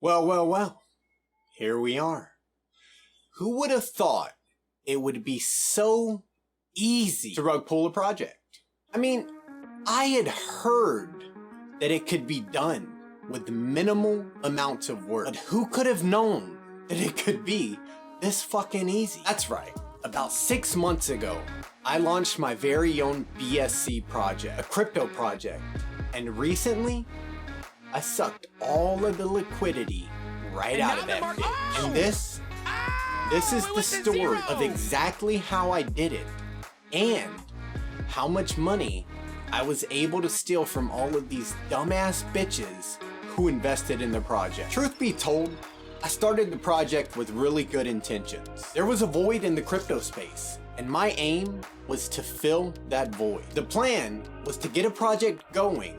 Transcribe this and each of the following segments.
Well, here we are. Who would have thought it would be so easy to rug pull a project? I mean, I had heard that it could be done with minimal amounts of work, but who could have known that it could be this fucking easy? That's right. About 6 months ago, I launched my very own BSC project, a crypto project, and recently, I sucked all of the liquidity right out of that bitch. And this is the story of exactly how I did it and how much money I was able to steal from all of these dumbass bitches who invested in the project. Truth be told, I started the project with really good intentions. There was a void in the crypto space, and my aim was to fill that void. The plan was to get a project going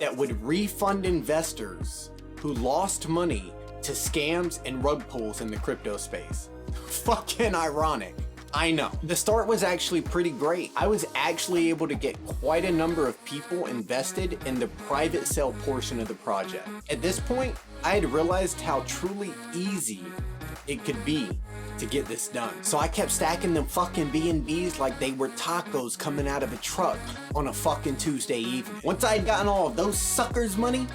that would refund investors who lost money to scams and rug pulls in the crypto space. Fucking ironic. I know. The start was actually pretty great. I was actually able to get quite a number of people invested in the private sale portion of the project. At this point, I had realized how truly easy it could be to get this done. So I kept stacking them fucking BNBs like they were tacos coming out of a truck on a fucking Tuesday evening. Once I had gotten all of those suckers' money,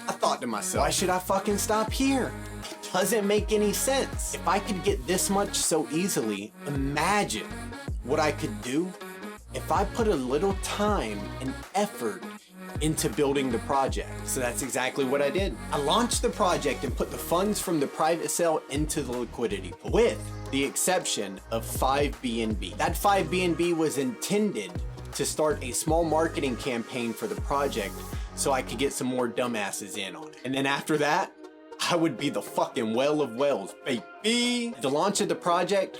I thought to myself, why should I fucking stop here? It doesn't make any sense. If I could get this much so easily, imagine what I could do if I put a little time and effort into building the project. So that's exactly what I did. I launched the project and put the funds from the private sale into the liquidity pool, with the exception of 5 BNB. That 5 BNB was intended to start a small marketing campaign for the project so I could get some more dumbasses in on it. And then after that, I would be the fucking whale of whales, baby. At the launch of the project,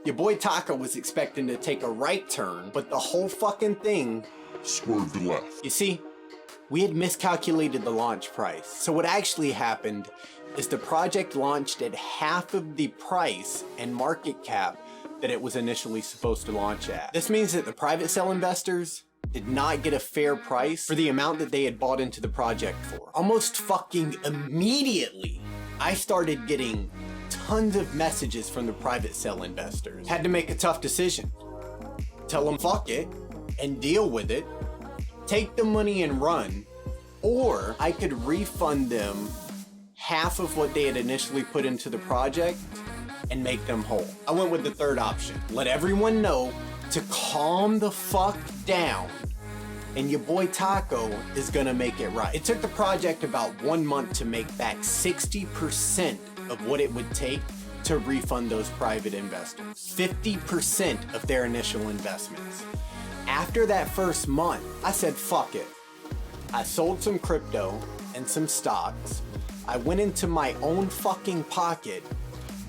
your boy Taco was expecting to take a right turn, but the whole fucking thing swerved left. You see, we had miscalculated the launch price. So what actually happened is the project launched at half of the price and market cap that it was initially supposed to launch at. This means that the private sale investors did not get a fair price for the amount that they had bought into the project for. Almost fucking immediately, I started getting tons of messages from the private sale investors. Had to make a tough decision. Tell them fuck it and deal with it, take the money and run, or I could refund them half of what they had initially put into the project and make them whole. I went with the third option. Let everyone know to calm the fuck down, and your boy Taco is gonna make it right. It took the project about 1 month to make back 60% of what it would take to refund those private investors. 50% of their initial investments. After that first month, I said fuck it. I sold some crypto and some stocks. I went into my own fucking pocket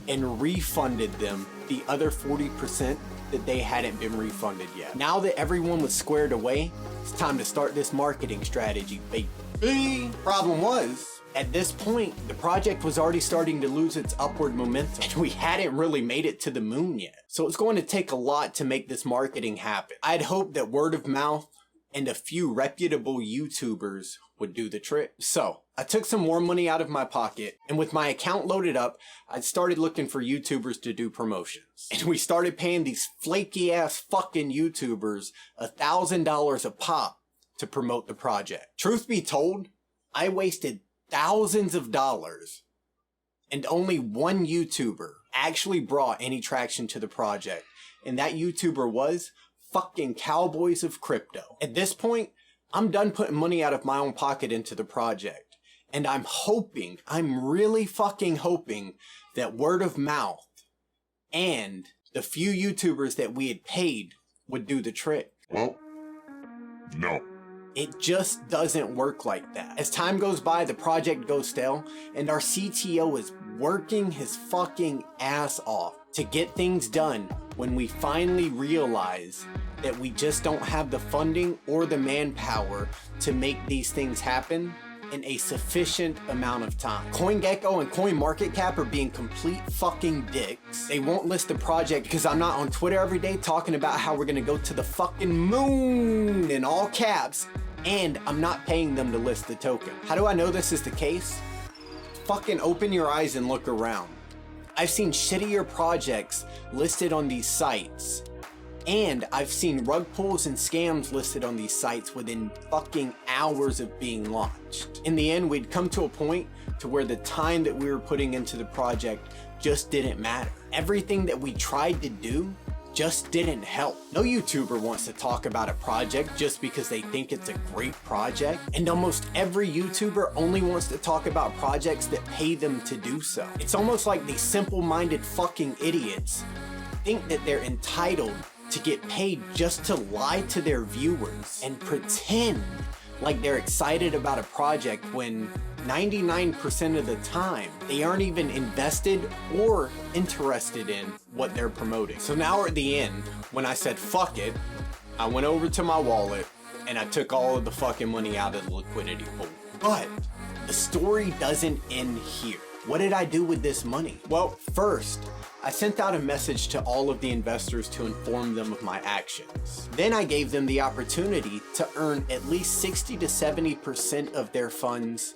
and refunded them the other 40% that they hadn't been refunded yet. Now that everyone was squared away, it's time to start this marketing strategy, baby. Problem was, at this point, the project was already starting to lose its upward momentum, and we hadn't really made it to the moon yet. So it's going to take a lot to make this marketing happen. I'd hoped that word of mouth and a few reputable YouTubers would do the trick. So I took some more money out of my pocket, and with my account loaded up, I started looking for YouTubers to do promotions. And we started paying these flaky ass fucking YouTubers $1,000 a pop to promote the project. Truth be told, I wasted thousands of dollars, and only one YouTuber actually brought any traction to the project, and that YouTuber was fucking Cowboys of Crypto. At this point, I'm done putting money out of my own pocket into the project, and I'm really fucking hoping that word of mouth and the few YouTubers that we had paid would do the trick. Well, no. It just doesn't work like that. As time goes by, the project goes stale, and our CTO is working his fucking ass off to get things done when we finally realize that we just don't have the funding or the manpower to make these things happen in a sufficient amount of time. CoinGecko and CoinMarketCap are being complete fucking dicks. They won't list the project because I'm not on Twitter every day talking about how we're gonna go to the fucking moon in all caps, and I'm not paying them to list the token. How do I know this is the case? fucking open your eyes and look around. I've seen shittier projects listed on these sites. And I've seen rug pulls and scams listed on these sites within fucking hours of being launched. In the end, we'd come to a point to where the time that we were putting into the project just didn't matter. Everything that we tried to do just didn't help. No YouTuber wants to talk about a project just because they think it's a great project. And almost every YouTuber only wants to talk about projects that pay them to do so. It's almost like these simple-minded fucking idiots think that they're entitled to get paid just to lie to their viewers and pretend like they're excited about a project when 99% of the time they aren't even invested or interested in what they're promoting. So now we're at the end. When I said fuck it, I went over to my wallet and I took all of the fucking money out of the liquidity pool. But the story doesn't end here. What did I do with this money? Well, first, I sent out a message to all of the investors to inform them of my actions. Then I gave them the opportunity to earn at least 60 to 70% of their funds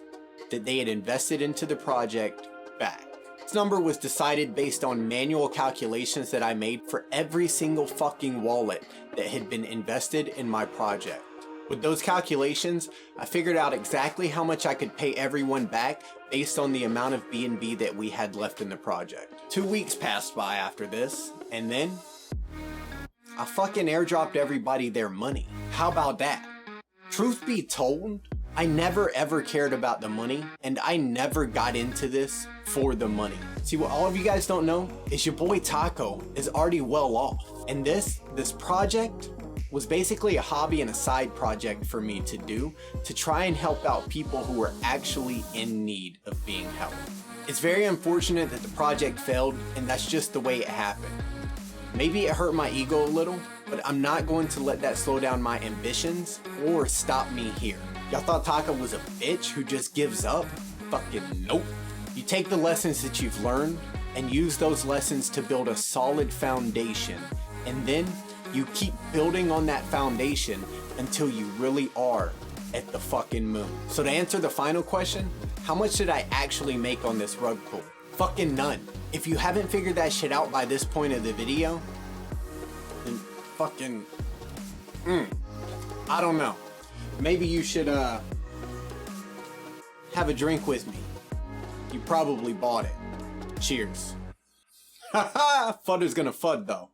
that they had invested into the project back. This number was decided based on manual calculations that I made for every single fucking wallet that had been invested in my project. With those calculations, I figured out exactly how much I could pay everyone back based on the amount of BNB that we had left in the project. 2 weeks passed by after this, and then I fucking airdropped everybody their money. How about that? Truth be told, I never ever cared about the money, and I never got into this for the money. See, what all of you guys don't know is your boy Taco is already well off, and this project was basically a hobby and a side project for me to do to try and help out people who were actually in need of being helped. It's very unfortunate that the project failed, and that's just the way it happened. Maybe it hurt my ego a little, but I'm not going to let that slow down my ambitions or stop me here. Y'all thought Taco was a bitch who just gives up? Fucking nope. You take the lessons that you've learned and use those lessons to build a solid foundation, and then you keep building on that foundation until you really are at the fucking moon. So to answer the final question, how much did I actually make on this rug pull? Fucking none. If you haven't figured that shit out by this point of the video, then fucking, I don't know. Maybe you should have a drink with me. You probably bought it. Cheers. Haha, Fudder's gonna fud though.